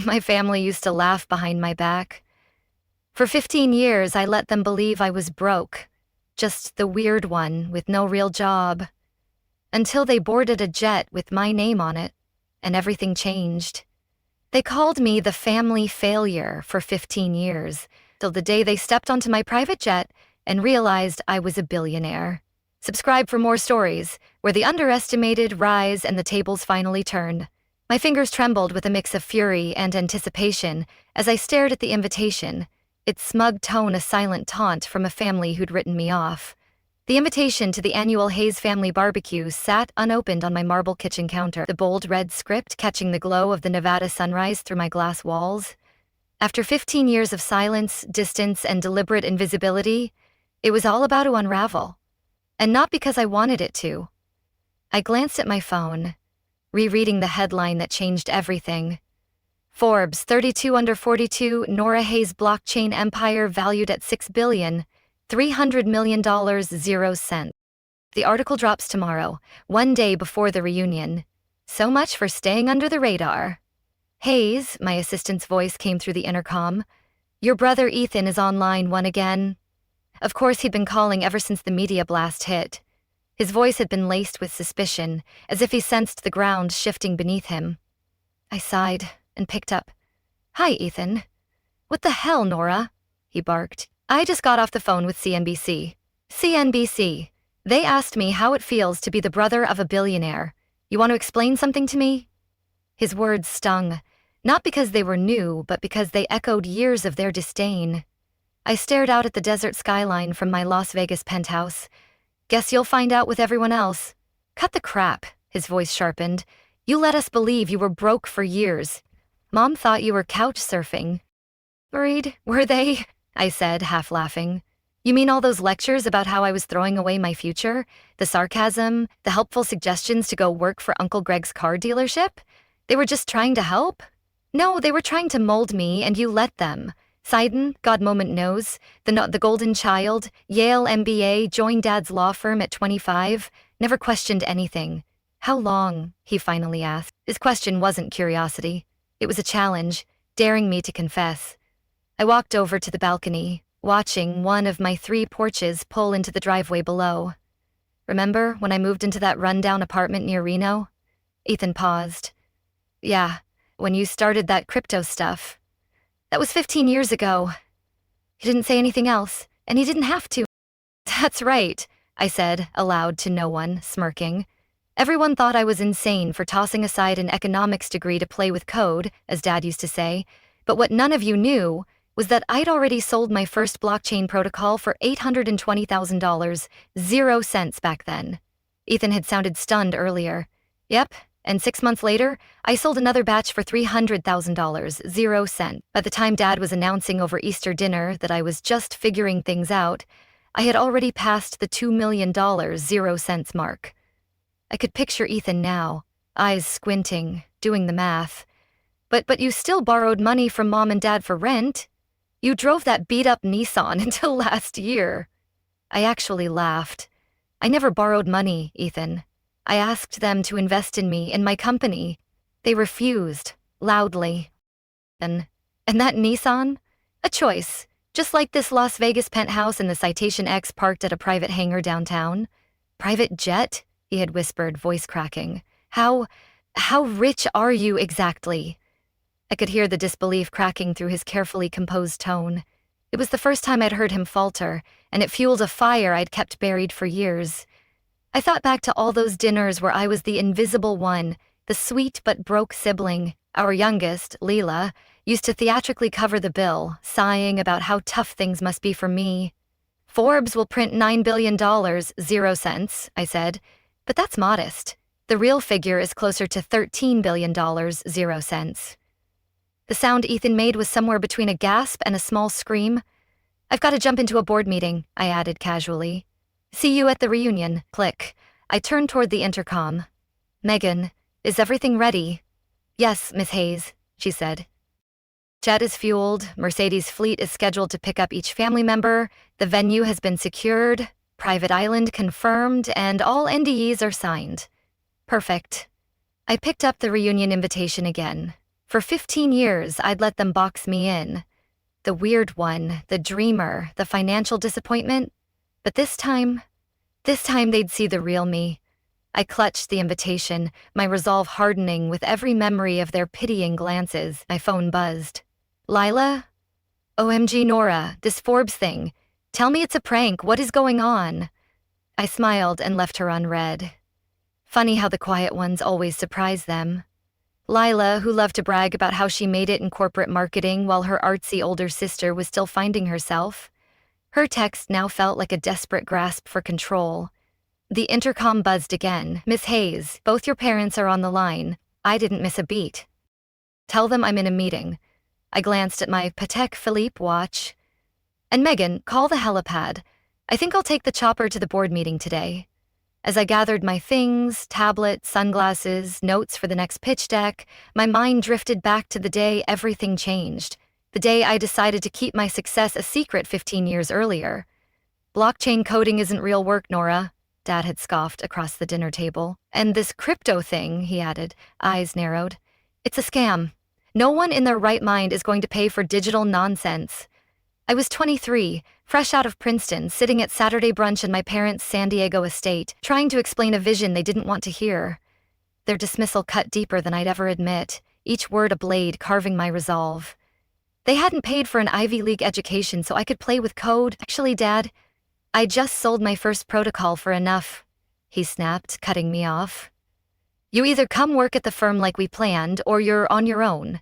My family used to laugh behind my back. For 15 years, I let them believe I was broke, just the weird one with no real job. Until they boarded a jet with my name on it, and everything changed. They called me the family failure for 15 years, till the day they stepped onto my private jet and realized I was a billionaire. Subscribe for more stories, where the underestimated rise and the tables finally turned. My fingers trembled with a mix of fury and anticipation as I stared at the invitation, its smug tone a silent taunt from a family who'd written me off. The invitation to the annual Hayes family barbecue sat unopened on my marble kitchen counter, the bold red script catching the glow of the Nevada sunrise through my glass walls. After 15 years of silence, distance, and deliberate invisibility, it was all about to unravel. And not because I wanted it to. I glanced at my phone, rereading the headline that changed everything. Forbes, 32 under 42, Nora Hayes blockchain empire valued at $6 billion, $300 million, 0 cents. The article drops tomorrow, one day before the reunion. So much for staying under the radar. Hayes, my assistant's voice came through the intercom. Your brother Ethan is on line one again. Of course, he'd been calling ever since the media blast hit. His voice had been laced with suspicion, as if he sensed the ground shifting beneath him. I sighed and picked up. Hi, Ethan. What the hell, Nora? He barked. I just got off the phone with CNBC. CNBC. They asked me how it feels to be the brother of a billionaire. You want to explain something to me? His words stung, not because they were new, but because they echoed years of their disdain. I stared out at the desert skyline from my Las Vegas penthouse. Guess you'll find out with everyone else. Cut the crap, his voice sharpened. You let us believe you were broke for years. Mom thought you were couch surfing. Worried, were they? I said, half laughing. You mean all those lectures about how I was throwing away my future? The sarcasm, the helpful suggestions to go work for Uncle Greg's car dealership? They were just trying to help? No, they were trying to mold me, and you let them. Sidon, God moment knows, the golden child, Yale MBA, joined Dad's law firm at 25, never questioned anything. How long? He finally asked. His question wasn't curiosity. It was a challenge, daring me to confess. I walked over to the balcony, watching one of my 3 porches pull into the driveway below. Remember when I moved into that rundown apartment near Reno? Ethan paused. Yeah, when you started that crypto stuff. That was 15 years ago. He didn't say anything else, and he didn't have to. That's right, I said, aloud to no one, smirking. Everyone thought I was insane for tossing aside an economics degree to play with code, as Dad used to say, but what none of you knew was that I'd already sold my first blockchain protocol for $820,000, 0 cents back then. Ethan had sounded stunned earlier. Yep, and 6 months later, I sold another batch for $300,000, 0 cents. By the time Dad was announcing over Easter dinner that I was just figuring things out, I had already passed the $2 million, 0 cents mark. I could picture Ethan now, eyes squinting, doing the math. But you still borrowed money from Mom and Dad for rent. You drove that beat-up Nissan until last year. I actually laughed. I never borrowed money, Ethan. I asked them to invest in me, in my company. They refused, loudly. And that Nissan? A choice, just like this Las Vegas penthouse and the Citation X parked at a private hangar downtown. Private jet? He had whispered, voice cracking. How rich are you exactly? I could hear the disbelief cracking through his carefully composed tone. It was the first time I'd heard him falter, and it fueled a fire I'd kept buried for years. I thought back to all those dinners where I was the invisible one, the sweet but broke sibling. Our youngest, Leela, used to theatrically cover the bill, sighing about how tough things must be for me. Forbes will print $9 billion, 0 cents, I said, but that's modest. The real figure is closer to $13 billion, 0 cents. The sound Ethan made was somewhere between a gasp and a small scream. I've got to jump into a board meeting, I added casually. See you at the reunion. Click. I turned toward the intercom. Megan, is everything ready? Yes, Miss Hayes, she said. Jet is fueled, Mercedes fleet is scheduled to pick up each family member, the venue has been secured, private island confirmed, and all NDEs are signed. Perfect. I picked up the reunion invitation again. For 15 years, I'd let them box me in. The weird one, the dreamer, the financial disappointment. But this time they'd see the real me. I clutched the invitation, my resolve hardening with every memory of their pitying glances. My phone buzzed. Lila? OMG Nora, this Forbes thing. Tell me it's a prank, what is going on? I smiled and left her unread. Funny how the quiet ones always surprise them. Lila, who loved to brag about how she made it in corporate marketing while her artsy older sister was still finding herself. Her text now felt like a desperate grasp for control. The intercom buzzed again. Miss Hayes, both your parents are on the line. I didn't miss a beat. Tell them I'm in a meeting. I glanced at my Patek Philippe watch. And Megan, call the helipad. I think I'll take the chopper to the board meeting today. As I gathered my things, tablet, sunglasses, notes for the next pitch deck, my mind drifted back to the day everything changed. The day I decided to keep my success a secret 15 years earlier. Blockchain coding isn't real work, Nora. Dad had scoffed across the dinner table. And this crypto thing, he added, eyes narrowed. It's a scam. No one in their right mind is going to pay for digital nonsense. I was 23, fresh out of Princeton, sitting at Saturday brunch in my parents' San Diego estate, trying to explain a vision they didn't want to hear. Their dismissal cut deeper than I'd ever admit, each word a blade carving my resolve. They hadn't paid for an Ivy League education so I could play with code. Actually, Dad, I just sold my first protocol for enough, he snapped, cutting me off. You either come work at the firm like we planned, or you're on your own.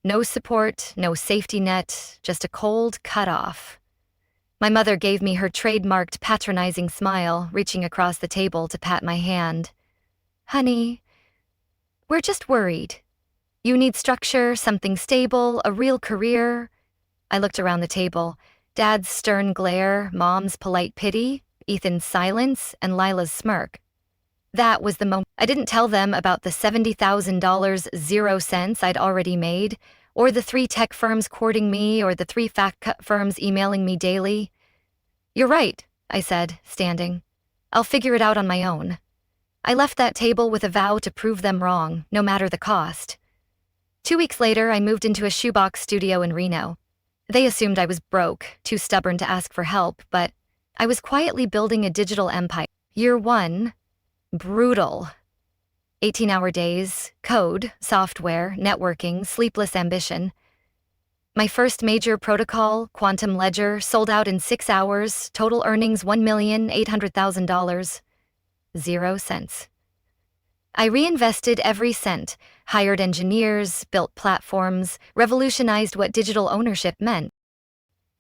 No support, no safety net, just a cold cut-off. My mother gave me her trademarked patronizing smile, reaching across the table to pat my hand. Honey, we're just worried. You need structure, something stable, a real career. I looked around the table. Dad's stern glare, Mom's polite pity, Ethan's silence, and Lila's smirk. That was the moment. I didn't tell them about the $70,000 0 cents I'd already made, or the 3 tech firms courting me, or the 3 fact-cut firms emailing me daily. You're right, I said, standing. I'll figure it out on my own. I left that table with a vow to prove them wrong, no matter the cost. 2 weeks later, I moved into a shoebox studio in Reno. They assumed I was broke, too stubborn to ask for help, but I was quietly building a digital empire. Year 1, brutal. 18-hour days, code, software, networking, sleepless ambition. My first major protocol, Quantum Ledger, sold out in 6 hours, total earnings $1,800,000. 0 cents. I reinvested every cent, hired engineers, built platforms, revolutionized what digital ownership meant.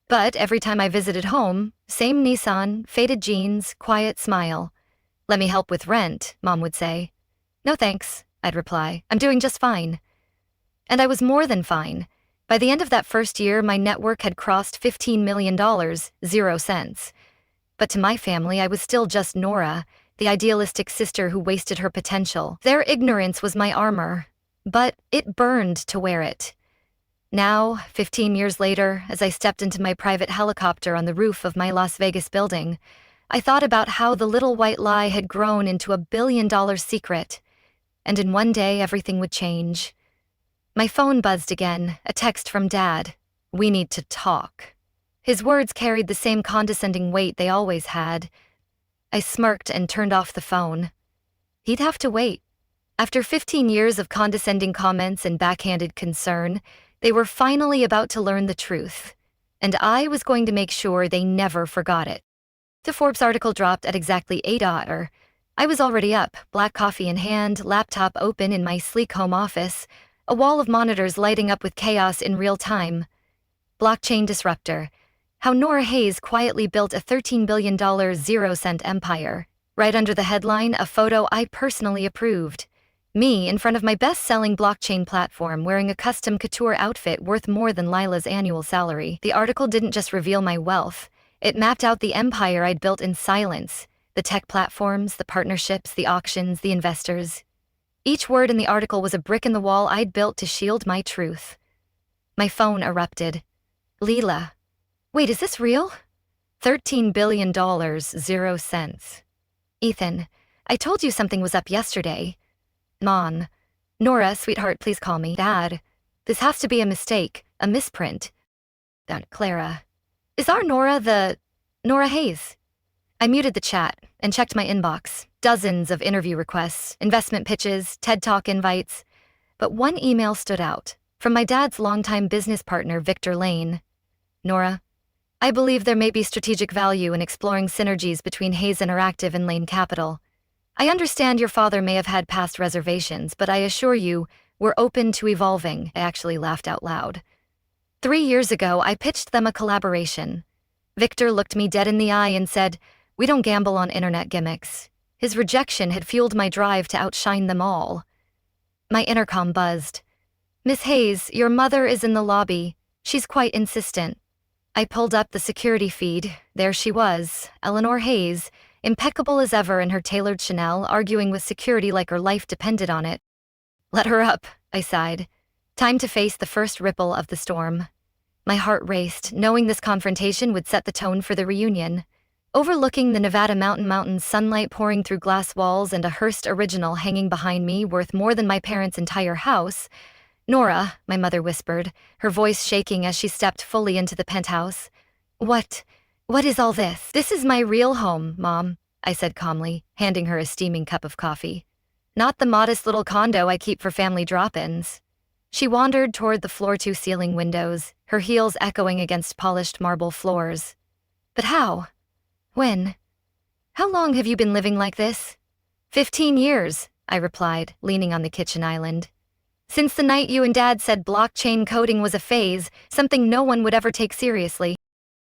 But every time I visited home, same Nissan, faded jeans, quiet smile. Let me help with rent, Mom would say. No thanks, I'd reply. I'm doing just fine. And I was more than fine. By the end of that first year, my network had crossed $15 million, 0 cents. But to my family, I was still just Nora, the idealistic sister who wasted her potential. Their ignorance was my armor, but it burned to wear it. Now, 15 years later, as I stepped into my private helicopter on the roof of my Las Vegas building, I thought about how the little white lie had grown into $1 billion secret, and in one day everything would change. My phone buzzed again, a text from Dad. We need to talk. His words carried the same condescending weight they always had. I smirked and turned off the phone. He'd have to wait. After 15 years of condescending comments and backhanded concern, they were finally about to learn the truth, and I was going to make sure they never forgot it. The Forbes article dropped at exactly 8 a.m. I was already up, black coffee in hand, laptop open in my sleek home office, a wall of monitors lighting up with chaos in real time. Blockchain disruptor. How Nora Hayes quietly built a $13 billion 0 cent empire. Right under the headline, a photo I personally approved. Me in front of my best-selling blockchain platform wearing a custom couture outfit worth more than Lila's annual salary. The article didn't just reveal my wealth. It mapped out the empire I'd built in silence. The tech platforms, the partnerships, the auctions, the investors. Each word in the article was a brick in the wall I'd built to shield my truth. My phone erupted. Lila. Wait, is this real? $13 billion, 0 cents. Ethan, I told you something was up yesterday. Mom. Nora, sweetheart, please call me Dad. This has to be a mistake, a misprint. Clara. Is our Nora the Nora Hayes? I muted the chat and checked my inbox. Dozens of interview requests, investment pitches, TED Talk invites. But one email stood out, from my dad's longtime business partner, Victor Lane. Nora, I believe there may be strategic value in exploring synergies between Hayes Interactive and Lane Capital. I understand your father may have had past reservations, but I assure you, we're open to evolving. I actually laughed out loud. 3 years ago, I pitched them a collaboration. Victor looked me dead in the eye and said, "We don't gamble on internet gimmicks." His rejection had fueled my drive to outshine them all. My intercom buzzed. "Miss Hayes, your mother is in the lobby. She's quite insistent." I pulled up the security feed. There she was, Eleanor Hayes, impeccable as ever in her tailored Chanel, arguing with security like her life depended on it. "Let her up," I sighed. Time to face the first ripple of the storm. My heart raced, knowing this confrontation would set the tone for the reunion. Overlooking the Nevada mountains, sunlight pouring through glass walls and a Hearst original hanging behind me worth more than my parents' entire house. "Nora," my mother whispered, her voice shaking as she stepped fully into the penthouse. What is all this?" "This is my real home, Mom," I said calmly, handing her a steaming cup of coffee. "Not the modest little condo I keep for family drop-ins." She wandered toward the floor-to-ceiling windows, her heels echoing against polished marble floors. "But how? When? How long have you been living like this?" 15 years, I replied, leaning on the kitchen island. "Since the night you and Dad said blockchain coding was a phase, something no one would ever take seriously."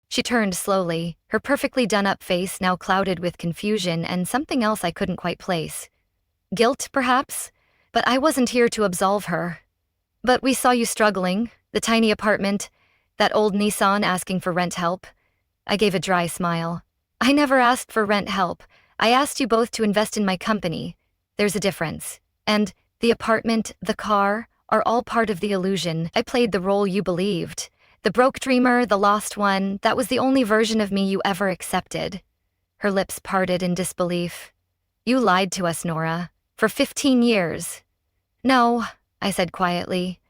She turned slowly, her perfectly done-up face now clouded with confusion and something else I couldn't quite place. Guilt, perhaps? But I wasn't here to absolve her. "But we saw you struggling, the tiny apartment, that old Nissan asking for rent help." I gave a dry smile. "I never asked for rent help. I asked you both to invest in my company. There's a difference. And the apartment, the car, are all part of the illusion. I played the role you believed. The broke dreamer, the lost one, that was the only version of me you ever accepted." Her lips parted in disbelief. "You lied to us, Nora. For 15 years. "No," I said quietly.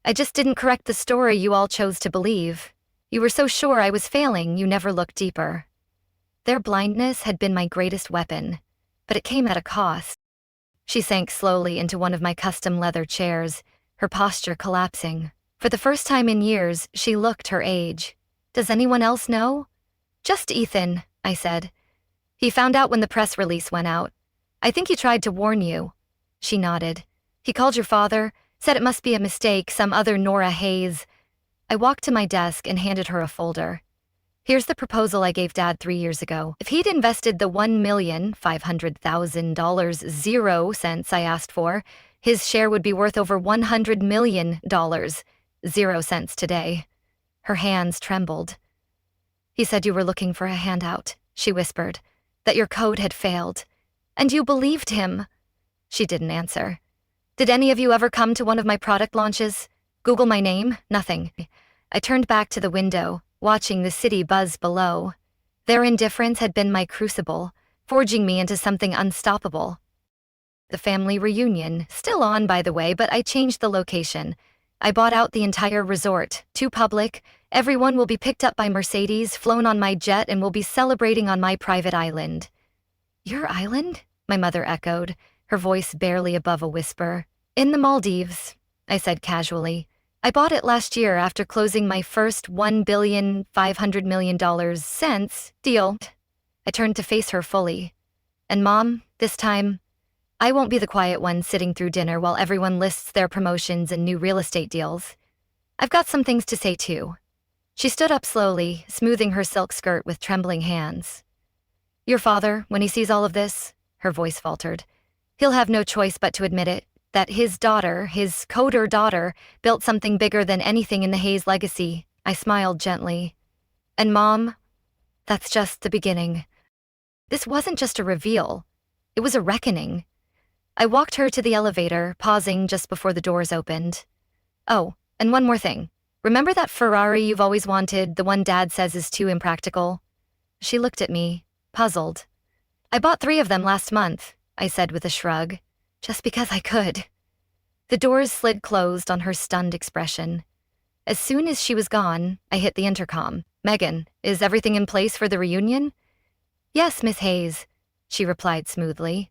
"I just didn't correct the story you all chose to believe. You were so sure I was failing, you never looked deeper." Their blindness had been my greatest weapon, but it came at a cost. She sank slowly into one of my custom leather chairs, her posture collapsing. For the first time in years, she looked her age. "Does anyone else know?" "Just Ethan," I said. "He found out when the press release went out. I think he tried to warn you." She nodded. "He called your father, said it must be a mistake, some other Nora Hayes." I walked to my desk and handed her a folder. "Here's the proposal I gave Dad 3 years ago. If he'd invested the $1,500,000 0 cents I asked for, his share would be worth over $100 million 0 cents today." Her hands trembled. "He said you were looking for a handout," she whispered, "that your code had failed. And you believed him." She didn't answer. "Did any of you ever come to one of my product launches? Google my name? Nothing." I turned back to the window, watching the city buzz below. Their indifference had been my crucible, forging me into something unstoppable. The family reunion, still on by the way, but I changed the location. I bought out the entire resort, too public. Everyone will be picked up by Mercedes, flown on my jet, and will be celebrating on my private island. "Your island?" my mother echoed, her voice barely above a whisper. "In the Maldives," I said casually. "I bought it last year after closing my first $1,500,000,000 cents deal." I turned to face her fully. "And Mom, this time, I won't be the quiet one sitting through dinner while everyone lists their promotions and new real estate deals. I've got some things to say too." She stood up slowly, smoothing her silk skirt with trembling hands. "Your father, when he sees all of this," her voice faltered, "he'll have no choice but to admit it, that his daughter, his coder daughter, built something bigger than anything in the Hayes legacy." I smiled gently. "And Mom, that's just the beginning." This wasn't just a reveal. It was a reckoning. I walked her to the elevator, pausing just before the doors opened. "Oh, and one more thing. Remember that Ferrari you've always wanted, the one Dad says is too impractical?" She looked at me, puzzled. "I bought 3 of them last month," I said with a shrug. "Just because I could." The doors slid closed on her stunned expression. As soon as she was gone, I hit the intercom. "Megan, is everything in place for the reunion?" "Yes, Miss Hayes," she replied smoothly.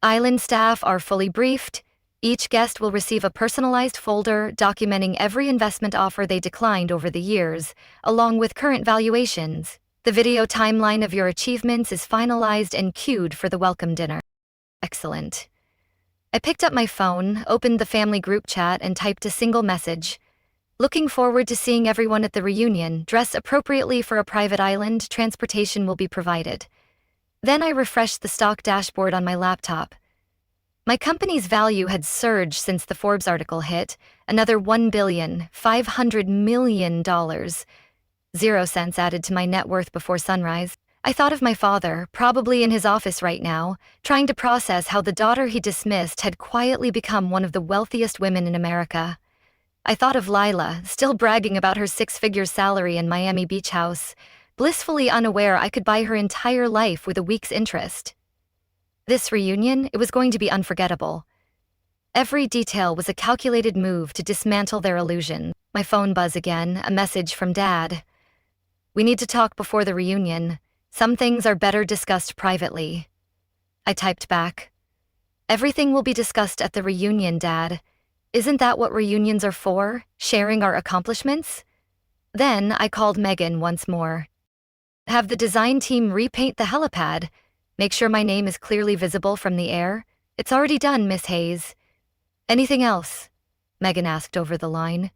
"Island staff are fully briefed. Each guest will receive a personalized folder documenting every investment offer they declined over the years, along with current valuations. The video timeline of your achievements is finalized and queued for the welcome dinner." Excellent. I picked up my phone, opened the family group chat, and typed a single message. "Looking forward to seeing everyone at the reunion. Dress appropriately for a private island. Transportation will be provided." Then I refreshed the stock dashboard on my laptop. My company's value had surged since the Forbes article hit, another $1,500,000,000. 0 cents added to my net worth before sunrise. I thought of my father, probably in his office right now, trying to process how the daughter he dismissed had quietly become one of the wealthiest women in America. I thought of Lila, still bragging about her 6-figure salary in Miami Beach house, blissfully unaware I could buy her entire life with a week's interest. This reunion, it was going to be unforgettable. Every detail was a calculated move to dismantle their illusion. My phone buzzed again, a message from Dad. "We need to talk before the reunion. Some things are better discussed privately." I typed back, "Everything will be discussed at the reunion, Dad. Isn't that what reunions are for? Sharing our accomplishments?" Then I called Megan once more. "Have the design team repaint the helipad. Make sure my name is clearly visible from the air." "It's already done, Miss Hayes." "Anything else?" Megan asked over the line.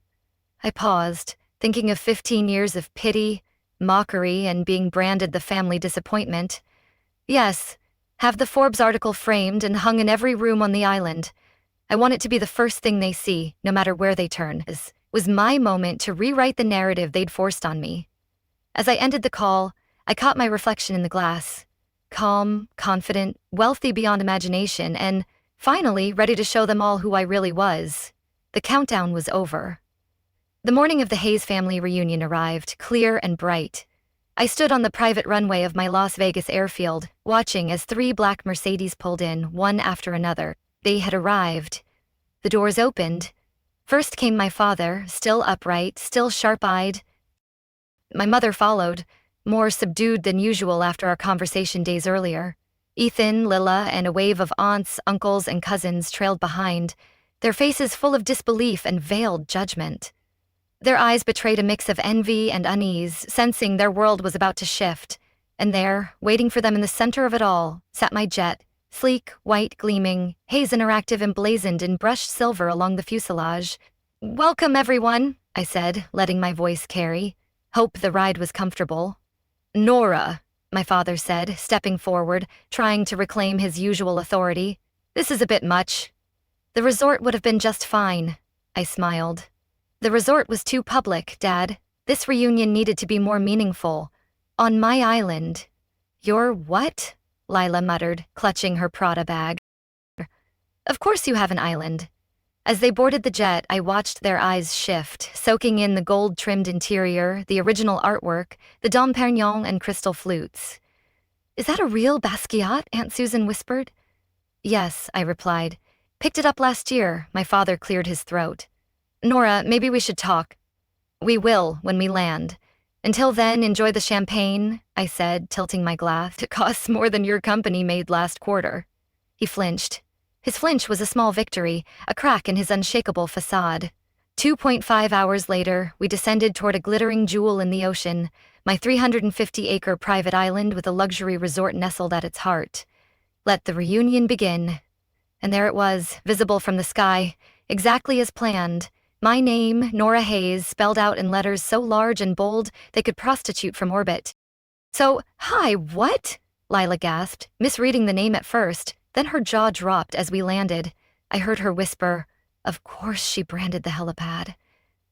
I paused, thinking of 15 years of pity, mockery, and being branded the family disappointment. "Yes, have the Forbes article framed and hung in every room on the island. I want it to be the first thing they see, no matter where they turn." It was my moment to rewrite the narrative they'd forced on me. As I ended the call, I caught my reflection in the glass. Calm, confident, wealthy beyond imagination, and, finally, ready to show them all who I really was. The countdown was over. The morning of the Hayes family reunion arrived, clear and bright. I stood on the private runway of my Las Vegas airfield, watching as 3 black Mercedes pulled in, one after another. They had arrived. The doors opened. First came my father, still upright, still sharp-eyed. My mother followed, more subdued than usual after our conversation days earlier. Ethan, Lila, and a wave of aunts, uncles, and cousins trailed behind, their faces full of disbelief and veiled judgment. Their eyes betrayed a mix of envy and unease, sensing their world was about to shift. And there, waiting for them in the center of it all, sat my jet, sleek, white, gleaming, Hayes Interactive emblazoned in brushed silver along the fuselage. "Welcome, everyone," I said, letting my voice carry. "Hope the ride was comfortable." "Nora," my father said, stepping forward, trying to reclaim his usual authority. "This is a bit much." "The resort would have been just fine," I smiled. "The resort was too public, Dad. This reunion needed to be more meaningful. On my island." "Your what?" Lila muttered, clutching her Prada bag. "Of course you have an island." As they boarded the jet, I watched their eyes shift, soaking in the gold-trimmed interior, the original artwork, the Dom Perignon and crystal flutes. "Is that a real Basquiat?" Aunt Susan whispered. "Yes," I replied. "Picked it up last year." My father cleared his throat. "Nora, maybe we should talk." "We will, when we land. Until then, enjoy the champagne," I said, tilting my glass. "It costs more than your company made last quarter." He flinched. His flinch was a small victory, a crack in his unshakable facade. 2.5 hours later, we descended toward a glittering jewel in the ocean, my 350-acre private island with a luxury resort nestled at its heart. Let the reunion begin. And there it was, visible from the sky, exactly as planned. My name, Nora Hayes, spelled out in letters so large and bold they could prostitute from orbit. "So, hi, what?" Lila gasped, misreading the name at first. Then her jaw dropped as we landed. I heard her whisper, "Of course she branded the helipad."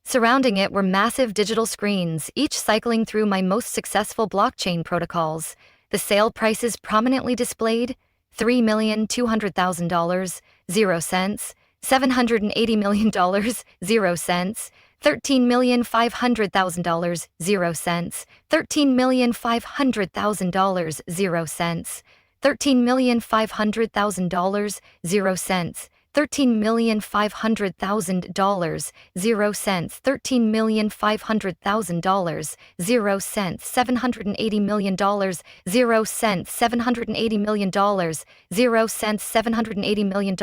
Surrounding it were massive digital screens, each cycling through my most successful blockchain protocols. The sale prices prominently displayed: $3,200,000, 0 cents, $780 million, 0 cents, $13,500,000, 0 cents, $13,500,000, 0 cents, $13,500,000, 0 cents, $13,500,000, 0 cents. $13,500,000, 0 cents. $780 million, 0 cents. $780 million, 0 cents. $780 million,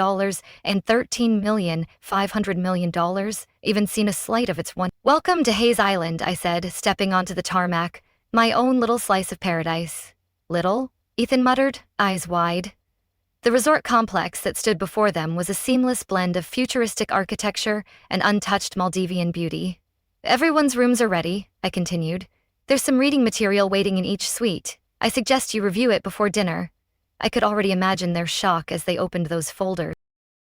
and $13,500,000. Even seen a slight of its one. Welcome to Hayes Island, I said, stepping onto the tarmac. My own little slice of paradise. Little? Ethan muttered, eyes wide. The resort complex that stood before them was a seamless blend of futuristic architecture and untouched Maldivian beauty. Everyone's rooms are ready, I continued. There's some reading material waiting in each suite. I suggest you review it before dinner. I could already imagine their shock as they opened those folders.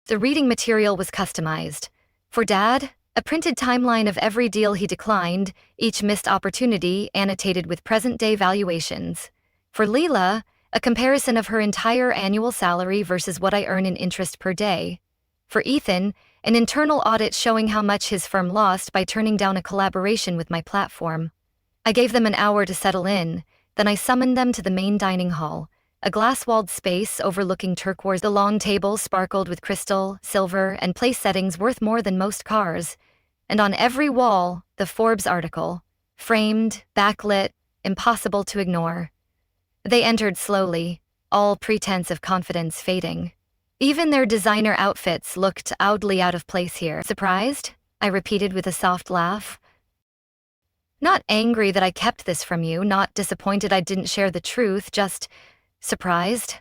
The reading material was customized. For Dad, a printed timeline of every deal he declined, each missed opportunity annotated with present-day valuations. For Leela, a comparison of her entire annual salary versus what I earn in interest per day. For Ethan, an internal audit showing how much his firm lost by turning down a collaboration with my platform. I gave them an hour to settle in, then I summoned them to the main dining hall, a glass-walled space overlooking turquoise. The long table sparkled with crystal, silver, and place settings worth more than most cars, and on every wall, the Forbes article, framed, backlit, impossible to ignore. They entered slowly, all pretense of confidence fading. Even their designer outfits looked oddly out of place here. Surprised? I repeated with a soft laugh. Not angry that I kept this from you, not disappointed I didn't share the truth, just surprised.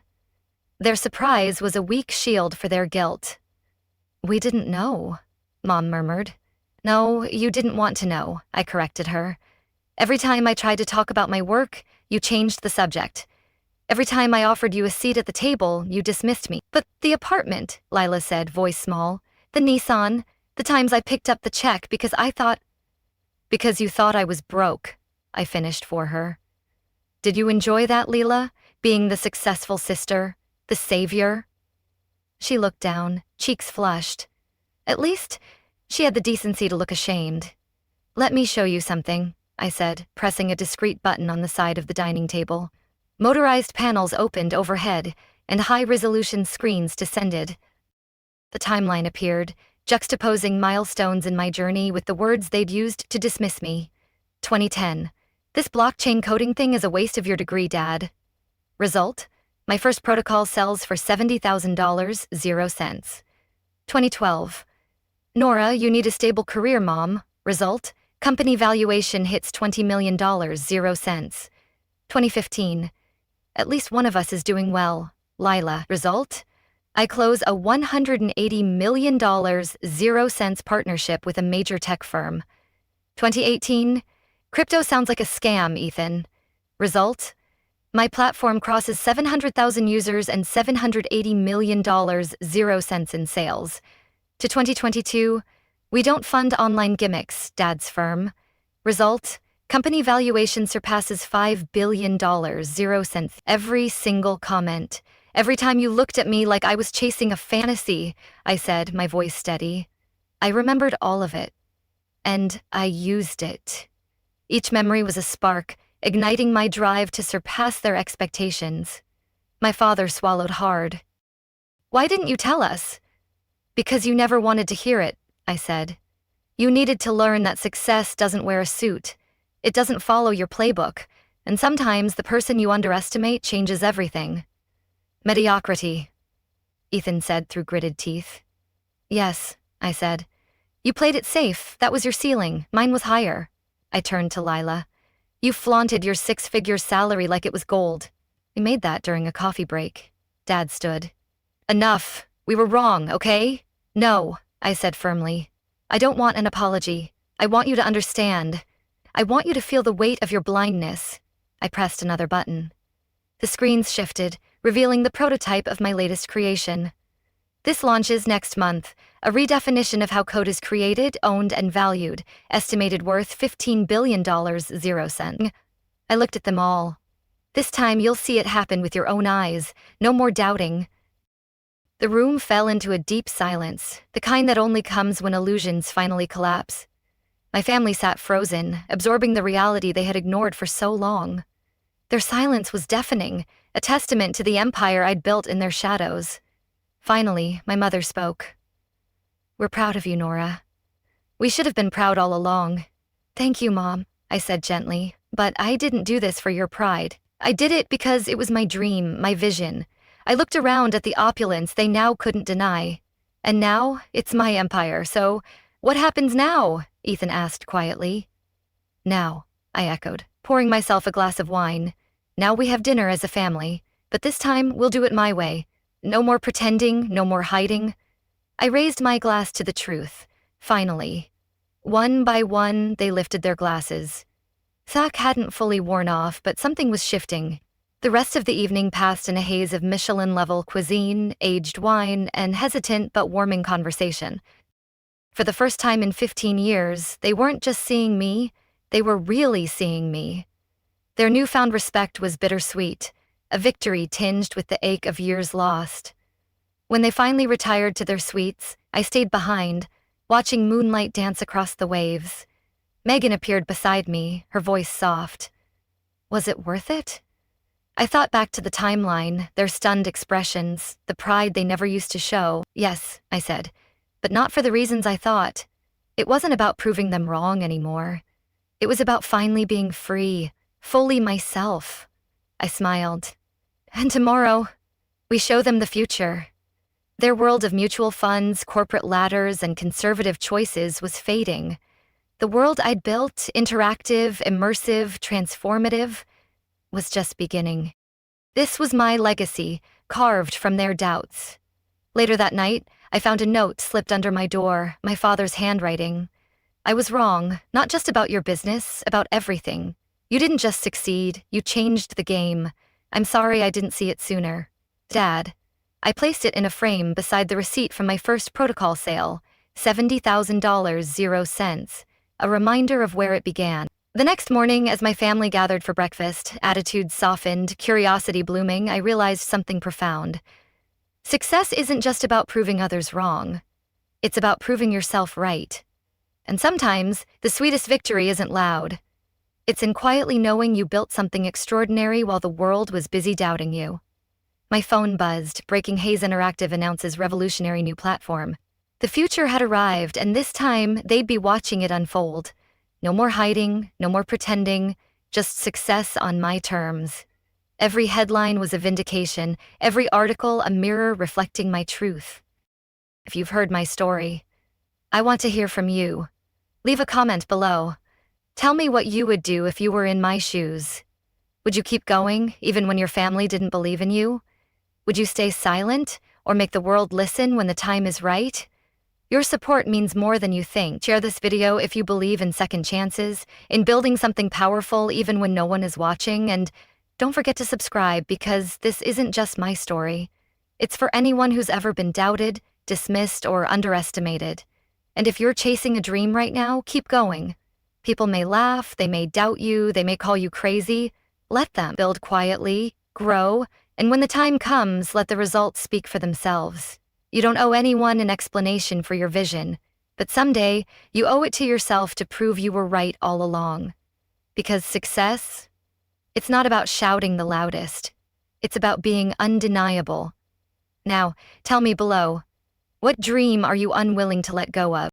Their surprise was a weak shield for their guilt. We didn't know, Mom murmured. No, you didn't want to know, I corrected her. Every time I tried to talk about my work, you changed the subject. Every time I offered you a seat at the table, you dismissed me. But the apartment, Lila said, voice small. The Nissan. The times I picked up the check because I thought... Because you thought I was broke, I finished for her. Did you enjoy that, Leela? Being the successful sister? The savior? She looked down, cheeks flushed. At least, she had the decency to look ashamed. Let me show you something, I said, pressing a discreet button on the side of the dining table. Motorized panels opened overhead, and high-resolution screens descended. The timeline appeared, juxtaposing milestones in my journey with the words they'd used to dismiss me. 2010. This blockchain coding thing is a waste of your degree, Dad. Result? My first protocol sells for $70,000, 0 cents. 2012. Nora, you need a stable career, Mom. Result? Company valuation hits $20 million, 0 cents. 2015. At least one of us is doing well. Lila. Result? I close a $180 million, 0 cents partnership with a major tech firm. 2018. Crypto sounds like a scam, Ethan. Result? My platform crosses 700,000 users and $780 million, 0 cents in sales. To 2022. We don't fund online gimmicks, Dad's firm. Result? Company valuation surpasses $5 billion, 0 cents. Every single comment. Every time you looked at me like I was chasing a fantasy, I said, my voice steady. I remembered all of it. And I used it. Each memory was a spark, igniting my drive to surpass their expectations. My father swallowed hard. Why didn't you tell us? Because you never wanted to hear it, I said. You needed to learn that success doesn't wear a suit. It doesn't follow your playbook, and sometimes the person you underestimate changes everything. Mediocrity, Ethan said through gritted teeth. Yes, I said. You played it safe, that was your ceiling, mine was higher. I turned to Lila. You flaunted your 6-figure salary like it was gold. We made that during a coffee break. Dad stood. Enough, we were wrong, okay? No, I said firmly. I don't want an apology. I want you to understand. I want you to feel the weight of your blindness. I pressed another button. The screens shifted, revealing the prototype of my latest creation. This launches next month, a redefinition of how code is created, owned, and valued, estimated worth $15 billion, 0 cents. I looked at them all. This time you'll see it happen with your own eyes, no more doubting. The room fell into a deep silence, the kind that only comes when illusions finally collapse. My family sat frozen, absorbing the reality they had ignored for so long. Their silence was deafening, a testament to the empire I'd built in their shadows. Finally, my mother spoke. "We're proud of you, Nora. We should have been proud all along." "Thank you, Mom," I said gently, "but I didn't do this for your pride. I did it because it was my dream, my vision. I looked around at the opulence they now couldn't deny. And now, it's my empire, so what happens now?" Ethan asked quietly. "Now," I echoed, pouring myself a glass of wine. "Now we have dinner as a family, but this time we'll do it my way. No more pretending, no more hiding." I raised my glass to the truth, finally. One by one, they lifted their glasses. Zach hadn't fully worn off, but something was shifting. The rest of the evening passed in a haze of Michelin-level cuisine, aged wine, and hesitant but warming conversation. For the first time in 15 years, they weren't just seeing me, they were really seeing me. Their newfound respect was bittersweet, a victory tinged with the ache of years lost. When they finally retired to their suites, I stayed behind, watching moonlight dance across the waves. Megan appeared beside me, her voice soft. Was it worth it? I thought back to the timeline, their stunned expressions, the pride they never used to show. "Yes," I said, "but not for the reasons I thought." It wasn't about proving them wrong anymore. It was about finally being free, fully myself. I smiled. "And tomorrow, we show them the future." Their world of mutual funds, corporate ladders, and conservative choices was fading. The world I'd built, interactive, immersive, transformative, was just beginning. This was my legacy, carved from their doubts. Later that night, I found a note slipped under my door, my father's handwriting. "I was wrong, not just about your business, about everything. You didn't just succeed, you changed the game. I'm sorry I didn't see it sooner. Dad." I placed it in a frame beside the receipt from my first protocol sale, $70,000, 0 cents, a reminder of where it began. The next morning, as my family gathered for breakfast, attitudes softened, curiosity blooming, I realized something profound. Success isn't just about proving others wrong. It's about proving yourself right. And sometimes, the sweetest victory isn't loud. It's in quietly knowing you built something extraordinary while the world was busy doubting you. My phone buzzed. Breaking Haze Interactive announces revolutionary new platform. The future had arrived, and this time, they'd be watching it unfold. No more hiding, no more pretending, just success on my terms. Every headline was a vindication, every article a mirror reflecting my truth. If you've heard my story, I want to hear from you. Leave a comment below. Tell me what you would do if you were in my shoes. Would you keep going, even when your family didn't believe in you? Would you stay silent, or make the world listen when the time is right? Your support means more than you think. Share this video if you believe in second chances, in building something powerful even when no one is watching, and don't forget to subscribe because this isn't just my story. It's for anyone who's ever been doubted, dismissed, or underestimated. And if you're chasing a dream right now, keep going. People may laugh, they may doubt you, they may call you crazy. Let them build quietly, grow, and when the time comes, let the results speak for themselves. You don't owe anyone an explanation for your vision, but someday you owe it to yourself to prove you were right all along. Because success, it's not about shouting the loudest. It's about being undeniable. Now, tell me below, what dream are you unwilling to let go of?